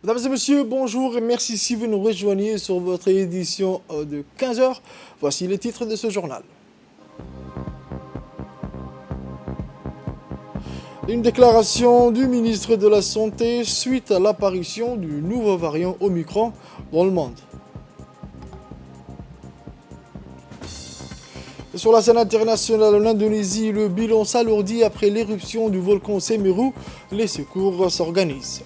Mesdames et messieurs, bonjour et merci si vous nous rejoignez sur votre édition de 15 heures. Voici les titres de ce journal. Une déclaration du ministre de la Santé suite à l'apparition du nouveau variant Omicron dans le monde. Sur la scène internationale en Indonésie, le bilan s'alourdit après l'éruption du volcan Semeru. Les secours s'organisent.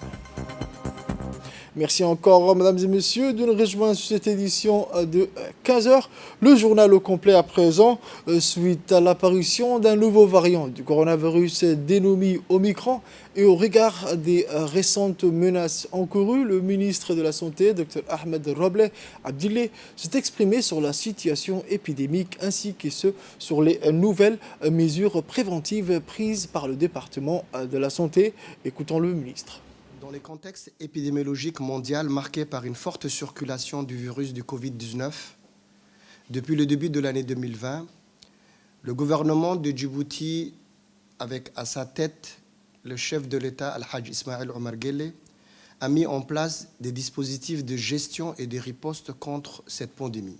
Merci encore, mesdames et messieurs, de nous rejoindre sur cette édition de 15 heures. Le journal au complet à présent, suite à l'apparition d'un nouveau variant du coronavirus dénommé Omicron et au regard des récentes menaces encourues, le ministre de la Santé, Dr Ahmed Roble Abdille, s'est exprimé sur la situation épidémique ainsi que sur les nouvelles mesures préventives prises par le département de la Santé. Écoutons le ministre. Dans le contexte épidémiologique mondial marqué par une forte circulation du virus du Covid-19, depuis le début de l'année 2020, le gouvernement de Djibouti, avec à sa tête le chef de l'État, Al-Hajj Ismaël Omar Guelleh, a mis en place des dispositifs de gestion et de riposte contre cette pandémie.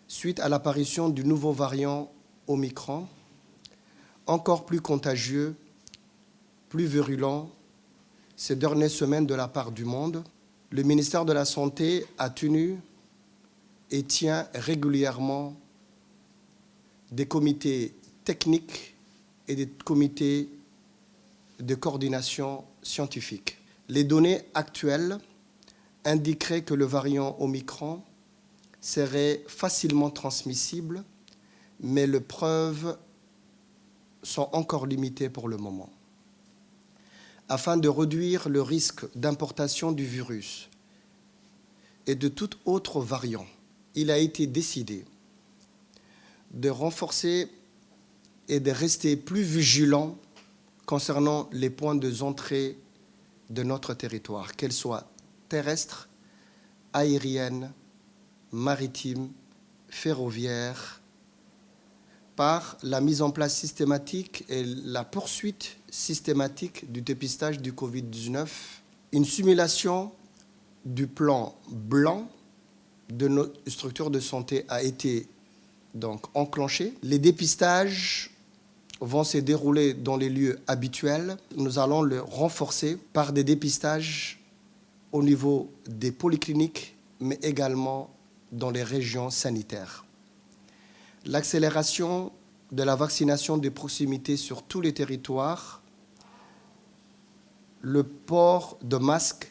Suite à l'apparition du nouveau variant Omicron, encore plus contagieux, plus virulent, ces dernières semaines de la part du monde, le ministère de la Santé a tenu et tient régulièrement des comités techniques et des comités de coordination scientifique. Les données actuelles indiqueraient que le variant Omicron serait facilement transmissible, mais les preuves sont encore limitées pour le moment. Afin de réduire le risque d'importation du virus et de tout autre variant, il a été décidé de renforcer et de rester plus vigilant concernant les points d'entrée de notre territoire, qu'elles soient terrestres, aériennes, maritimes, ferroviaires, par la mise en place systématique et la poursuite systématique du dépistage du Covid-19, une simulation du plan blanc de nos structures de santé a été donc enclenchée. Les dépistages vont se dérouler dans les lieux habituels. Nous allons le renforcer par des dépistages au niveau des polycliniques, mais également dans les régions sanitaires. L'accélération de la vaccination de proximité sur tous les territoires, le port de masques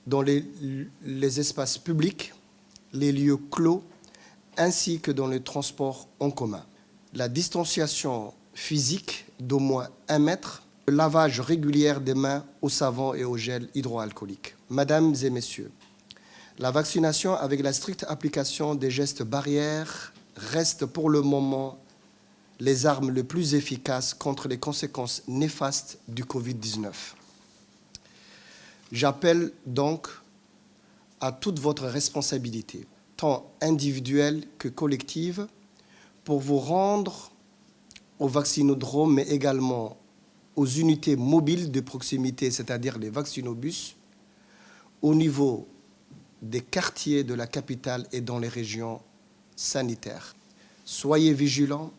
dans les espaces publics, les lieux clos, ainsi que dans les transports en commun. La distanciation physique d'au moins 1 mètre, le lavage régulier des mains au savon et au gel hydroalcoolique. Mesdames et messieurs, la vaccination avec la stricte application des gestes barrières reste pour le moment les armes les plus efficaces contre les conséquences néfastes du Covid-19. J'appelle donc à toute votre responsabilité, tant individuelle que collective, pour vous rendre aux vaccinodromes, mais également aux unités mobiles de proximité, c'est-à-dire les vaccinobus, au niveau des quartiers de la capitale et dans les régions sanitaires. Soyez vigilants,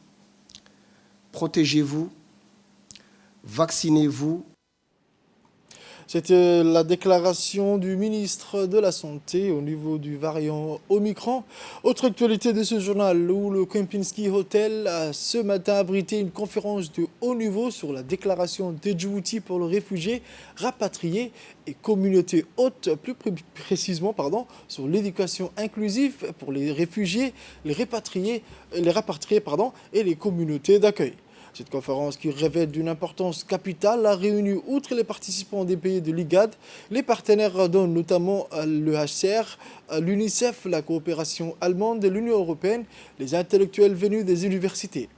protégez-vous, vaccinez-vous. C'était la déclaration du ministre de la Santé au niveau du variant Omicron. Autre actualité de ce journal, où le Kempinski Hotel a ce matin abrité une conférence de haut niveau sur la déclaration de Djibouti pour les réfugiés, rapatriés et communautés hautes, plus précisément sur l'éducation inclusive pour les réfugiés, les rapatriés et les communautés d'accueil. Cette conférence, qui révèle d'une importance capitale, a réuni, outre les participants des pays de l'IGAD, les partenaires dont notamment le HCR, l'UNICEF, la coopération allemande et l'Union européenne, les intellectuels venus des universités.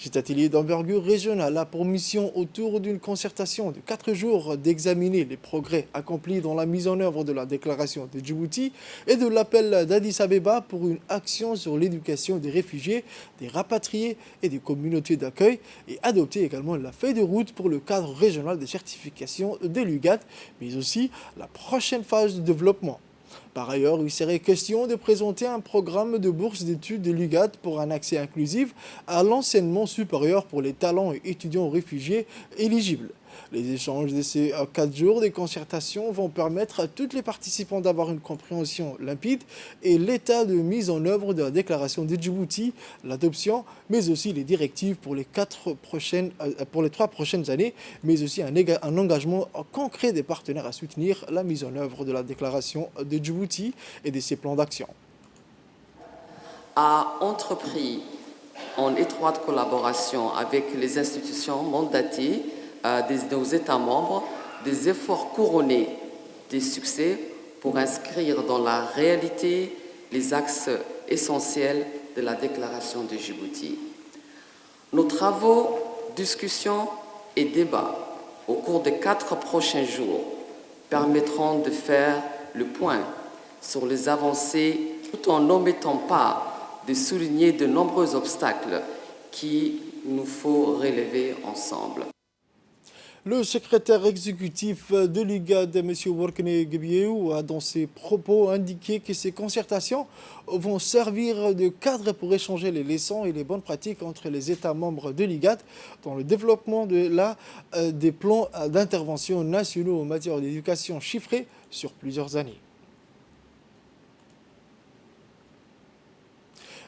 Cet atelier d'envergure régionale a pour mission, autour d'une concertation de 4 jours, d'examiner les progrès accomplis dans la mise en œuvre de la déclaration de Djibouti et de l'appel d'Addis Abeba pour une action sur l'éducation des réfugiés, des rapatriés et des communautés d'accueil, et adopter également la feuille de route pour le cadre régional de certification de l'UGAD, mais aussi la prochaine phase de développement. Par ailleurs, il serait question de présenter un programme de bourse d'études de l'UGAD pour un accès inclusif à l'enseignement supérieur pour les talents et étudiants réfugiés éligibles. Les échanges de ces 4 jours de concertation vont permettre à tous les participants d'avoir une compréhension limpide et l'état de mise en œuvre de la déclaration de Djibouti, l'adoption, mais aussi les directives pour les 3 prochaines années, mais aussi un engagement concret des partenaires à soutenir la mise en œuvre de la déclaration de Djibouti et de ses plans d'action. A entrepris en étroite collaboration avec les institutions mandatées de nos États membres des efforts couronnés des succès pour inscrire dans la réalité les axes essentiels de la déclaration de Djibouti. Nos travaux, discussions et débats au cours des 4 prochains jours permettront de faire le point sur les avancées tout en n'omettant pas de souligner de nombreux obstacles qu'il nous faut relever ensemble. Le secrétaire exécutif de l'UGAD, M. Workene Gebieu, a dans ses propos indiqué que ces concertations vont servir de cadre pour échanger les leçons et les bonnes pratiques entre les États membres de l'UGAD dans le développement des plans d'intervention nationaux en matière d'éducation chiffrés sur plusieurs années.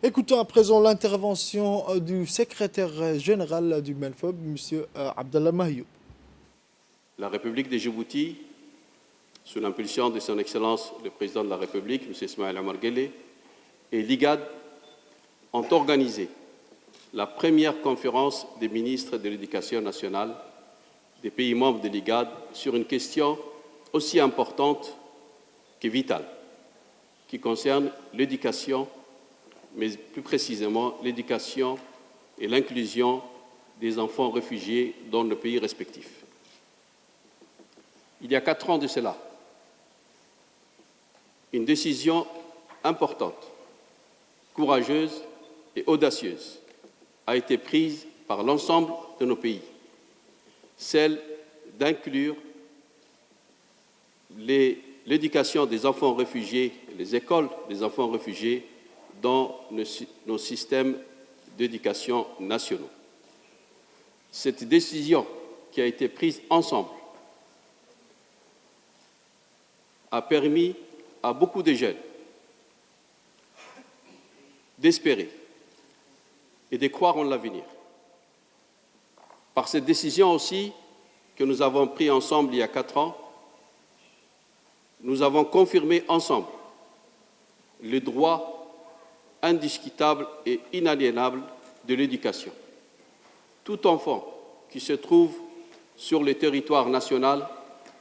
Écoutons à présent l'intervention du secrétaire général du MENFOB, M. Abdallah Mahioub. La République de Djibouti, sous l'impulsion de son Excellence le Président de la République, M. Ismaël Omar Guelleh, et l'IGAD ont organisé la première conférence des ministres de l'Éducation nationale des pays membres de l'IGAD sur une question aussi importante que vitale, qui concerne l'éducation, mais plus précisément l'éducation et l'inclusion des enfants réfugiés dans nos pays respectifs. Il y a 4 ans de cela, une décision importante, courageuse et audacieuse a été prise par l'ensemble de nos pays, celle d'inclure l'éducation des enfants réfugiés, les écoles des enfants réfugiés dans nos systèmes d'éducation nationaux. Cette décision qui a été prise ensemble a permis à beaucoup de jeunes d'espérer et de croire en l'avenir. Par cette décision aussi que nous avons prise ensemble il y a 4 ans, nous avons confirmé ensemble le droit indiscutable et inaliénable de l'éducation. Tout enfant qui se trouve sur le territoire national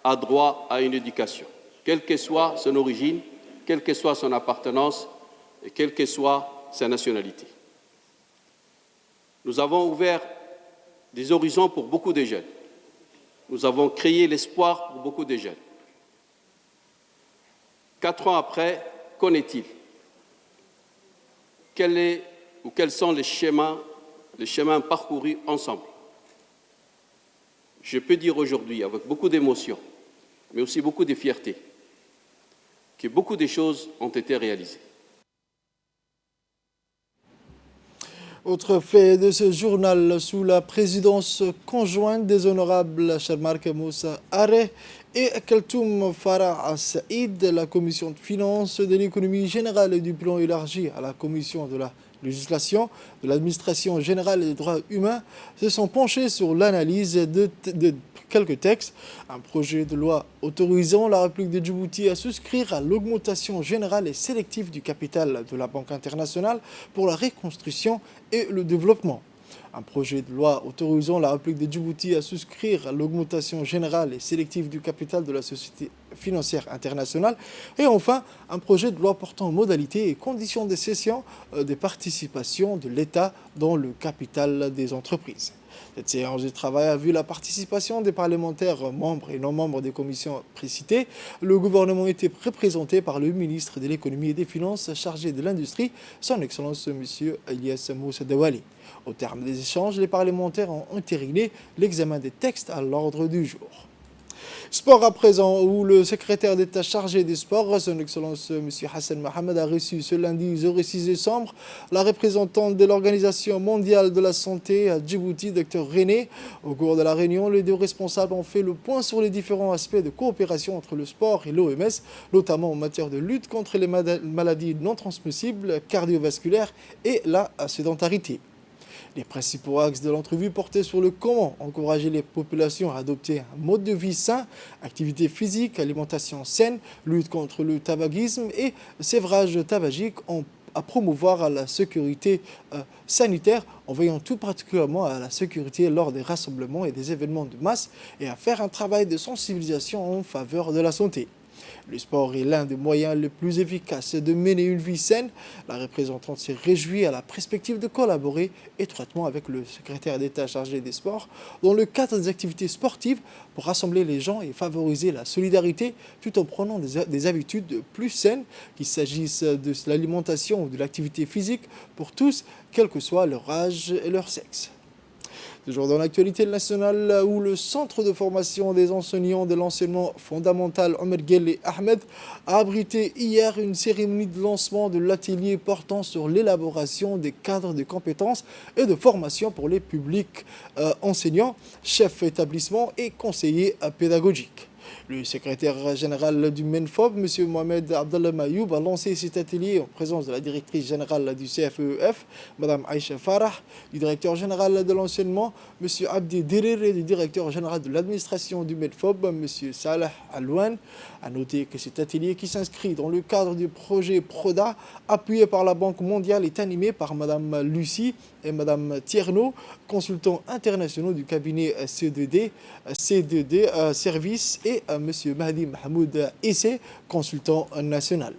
a droit à une éducation, quelle que soit son origine, quelle que soit son appartenance et quelle que soit sa nationalité. Nous avons ouvert des horizons pour beaucoup de jeunes. Nous avons créé l'espoir pour beaucoup de jeunes. 4 ans après, qu'en est-il? Quels sont les chemins parcourus ensemble? Je peux dire aujourd'hui, avec beaucoup d'émotion, mais aussi beaucoup de fierté, que beaucoup de choses ont été réalisées. Autre fait de ce journal, sous la présidence conjointe des honorables Charmark Moussa Aré et Kaltoum Farah Saïd, la commission de finances, de l'économie générale et du plan élargi à la commission de la législation, de l'administration générale et des droits humains se sont penchés sur l'analyse de quelques textes. Un projet de loi autorisant la République de Djibouti à souscrire à l'augmentation générale et sélective du capital de la Banque internationale pour la reconstruction et le développement. Un projet de loi autorisant la République de Djibouti à souscrire à l'augmentation générale et sélective du capital de la Société financière internationale. Et enfin, un projet de loi portant modalités et conditions de cession des participations de l'État dans le capital des entreprises. Cette séance de travail a vu la participation des parlementaires membres et non membres des commissions précitées. Le gouvernement était représenté par le ministre de l'économie et des finances chargé de l'industrie, son Excellence M. Elias Moussa Dawali. Au terme des échanges, les parlementaires ont entériné l'examen des textes à l'ordre du jour. Sport à présent, où le secrétaire d'État chargé des sports, son Excellence M. Hassan Mohamed, a reçu ce lundi 06 décembre la représentante de l'Organisation mondiale de la santé à Djibouti, Dr René. Au cours de la réunion, les deux responsables ont fait le point sur les différents aspects de coopération entre le sport et l'OMS, notamment en matière de lutte contre les maladies non transmissibles, cardiovasculaires et la sédentarité. Les principaux axes de l'entrevue portaient sur le comment encourager les populations à adopter un mode de vie sain, activité physique, alimentation saine, lutte contre le tabagisme et sévrage tabagique à promouvoir la sécurité sanitaire en veillant tout particulièrement à la sécurité lors des rassemblements et des événements de masse et à faire un travail de sensibilisation en faveur de la santé. Le sport est l'un des moyens les plus efficaces de mener une vie saine. La représentante s'est réjouie à la perspective de collaborer étroitement avec le secrétaire d'État chargé des sports dans le cadre des activités sportives pour rassembler les gens et favoriser la solidarité tout en prenant des habitudes plus saines, qu'il s'agisse de l'alimentation ou de l'activité physique pour tous, quel que soit leur âge et leur sexe. Toujours dans l'actualité nationale, où le centre de formation des enseignants de l'enseignement fondamental Omar Guelleh Ahmed a abrité hier une cérémonie de lancement de l'atelier portant sur l'élaboration des cadres de compétences et de formation pour les publics enseignants, chefs d'établissement et conseillers pédagogiques. Le secrétaire général du MENFOB, M. Mohamed Abdallah Mayoub, a lancé cet atelier en présence de la directrice générale du CFEF, Mme Aïcha Farah, du directeur général de l'enseignement, M. Abdi Dirir, et du directeur général de l'administration du MENFOB, M. Salah Alouane. A noter que cet atelier, qui s'inscrit dans le cadre du projet PRODA, appuyé par la Banque mondiale, est animé par Mme Lucie et Mme Tierno, consultants internationaux du cabinet C2D Service, et M. Mahdi Mahmoud Issé, consultant national.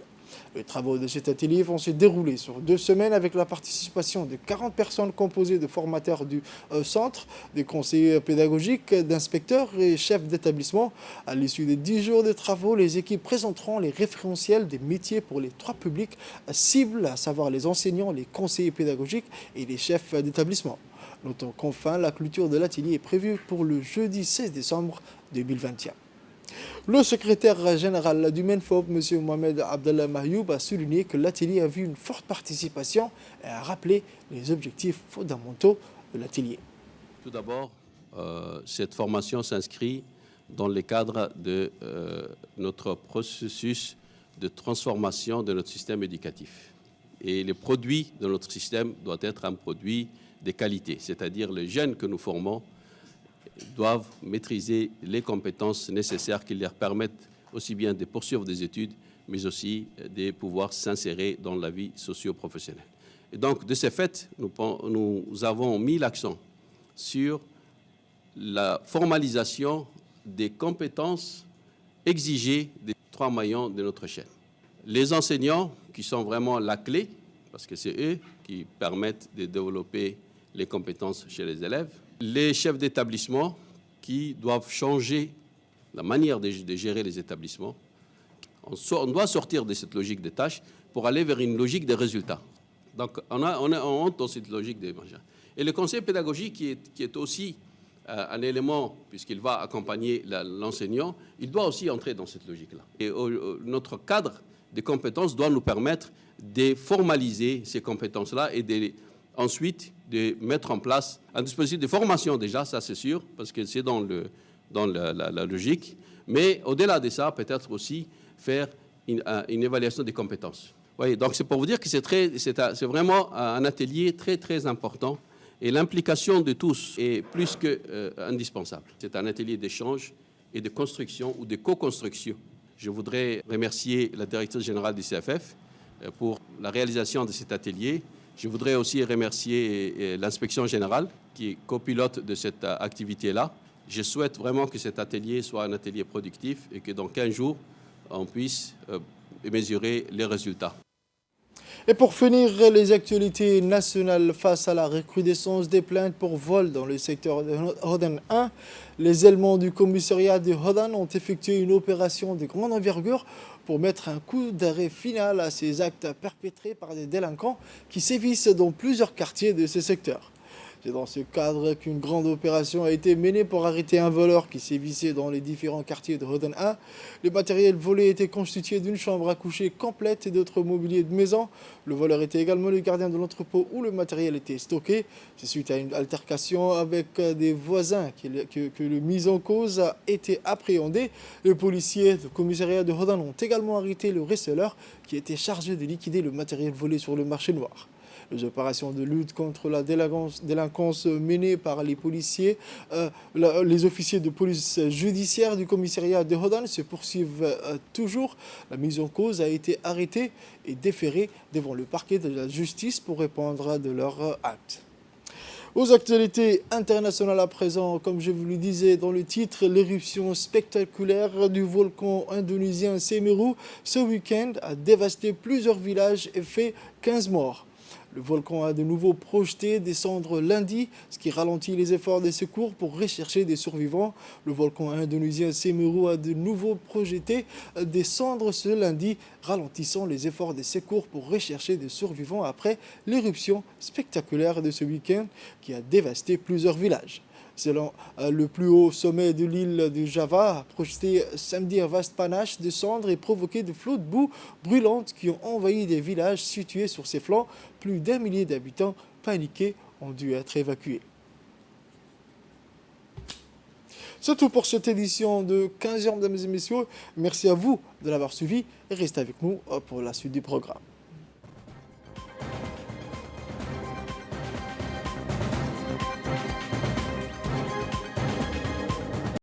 Les travaux de cet atelier vont se dérouler sur 2 semaines avec la participation de 40 personnes composées de formateurs du centre, des conseillers pédagogiques, d'inspecteurs et chefs d'établissement. À l'issue des 10 jours de travaux, les équipes présenteront les référentiels des métiers pour les 3 publics cibles, à savoir les enseignants, les conseillers pédagogiques et les chefs d'établissement. Notons qu'enfin, la clôture de l'atelier est prévue pour le jeudi 16 décembre 2021. Le secrétaire général du MENFOB, M. Mohamed Abdallah Mayoub, a souligné que l'atelier a vu une forte participation et a rappelé les objectifs fondamentaux de l'atelier. Tout d'abord, cette formation s'inscrit dans le cadre de notre processus de transformation de notre système éducatif. Et le produit de notre système doit être un produit de qualité, c'est-à-dire les jeunes que nous formons doivent maîtriser les compétences nécessaires qui leur permettent aussi bien de poursuivre des études, mais aussi de pouvoir s'insérer dans la vie socio-professionnelle. Et donc, de ce fait, nous avons mis l'accent sur la formalisation des compétences exigées des 3 maillons de notre chaîne. Les enseignants, qui sont vraiment la clé, parce que c'est eux qui permettent de développer les compétences chez les élèves. Les chefs d'établissement qui doivent changer la manière de gérer les établissements. On doit sortir de cette logique des tâches pour aller vers une logique des résultats. Donc, on entre dans cette logique des managers. Et le conseil pédagogique, qui est aussi un élément, puisqu'il va accompagner l'enseignant, il doit aussi entrer dans cette logique-là. Et notre cadre de compétences doit nous permettre de formaliser ces compétences-là et ensuite de mettre en place un dispositif de formation déjà, ça c'est sûr, parce que c'est dans la logique. Mais au-delà de ça, peut-être aussi faire une évaluation des compétences. Oui, donc c'est pour vous dire que c'est vraiment un atelier très, très important. Et l'implication de tous est plus qu'indispensable. C'est un atelier d'échange et de construction ou de co-construction. Je voudrais remercier la directrice générale du CFF pour la réalisation de cet atelier Je voudrais aussi remercier l'inspection générale qui est copilote de cette activité-là. Je souhaite vraiment que cet atelier soit un atelier productif et que dans 15 jours, on puisse mesurer les résultats. Et pour finir, les actualités nationales face à la recrudescence des plaintes pour vol dans le secteur de Hodan 1, les éléments du commissariat de Hodan ont effectué une opération de grande envergure pour mettre un coup d'arrêt final à ces actes perpétrés par des délinquants qui sévissent dans plusieurs quartiers de ce secteur. C'est dans ce cadre qu'une grande opération a été menée pour arrêter un voleur qui sévissait dans les différents quartiers de Hodan 1. Le matériel volé était constitué d'une chambre à coucher complète et d'autres mobiliers de maison. Le voleur était également le gardien de l'entrepôt où le matériel était stocké. C'est suite à une altercation avec des voisins que le mis en cause a été appréhendé. Les policiers du commissariat de Hodan ont également arrêté le receleur qui était chargé de liquider le matériel volé sur le marché noir. Les opérations de lutte contre la délinquance menées par les policiers, les officiers de police judiciaire du commissariat de Hodan se poursuivent toujours. La mise en cause a été arrêtée et déférée devant le parquet de la justice pour répondre de leurs actes. Aux actualités internationales à présent, comme je vous le disais dans le titre, l'éruption spectaculaire du volcan indonésien Semeru ce week-end a dévasté plusieurs villages et fait 15 morts. Le volcan a de nouveau projeté des cendres lundi, ce qui ralentit les efforts de secours pour rechercher des survivants. Le volcan indonésien Semeru a de nouveau projeté des cendres ce lundi, ralentissant les efforts de secours pour rechercher des survivants après l'éruption spectaculaire de ce week-end qui a dévasté plusieurs villages. Selon le plus haut sommet de l'île de Java, a projeté samedi un vaste panache de cendres et provoqué de flots de boue brûlante qui ont envahi des villages situés sur ses flancs. Plus d'1 millier d'habitants paniqués ont dû être évacués. C'est tout pour cette édition de 15h, mesdames et messieurs. Merci à vous de l'avoir suivi et restez avec nous pour la suite du programme.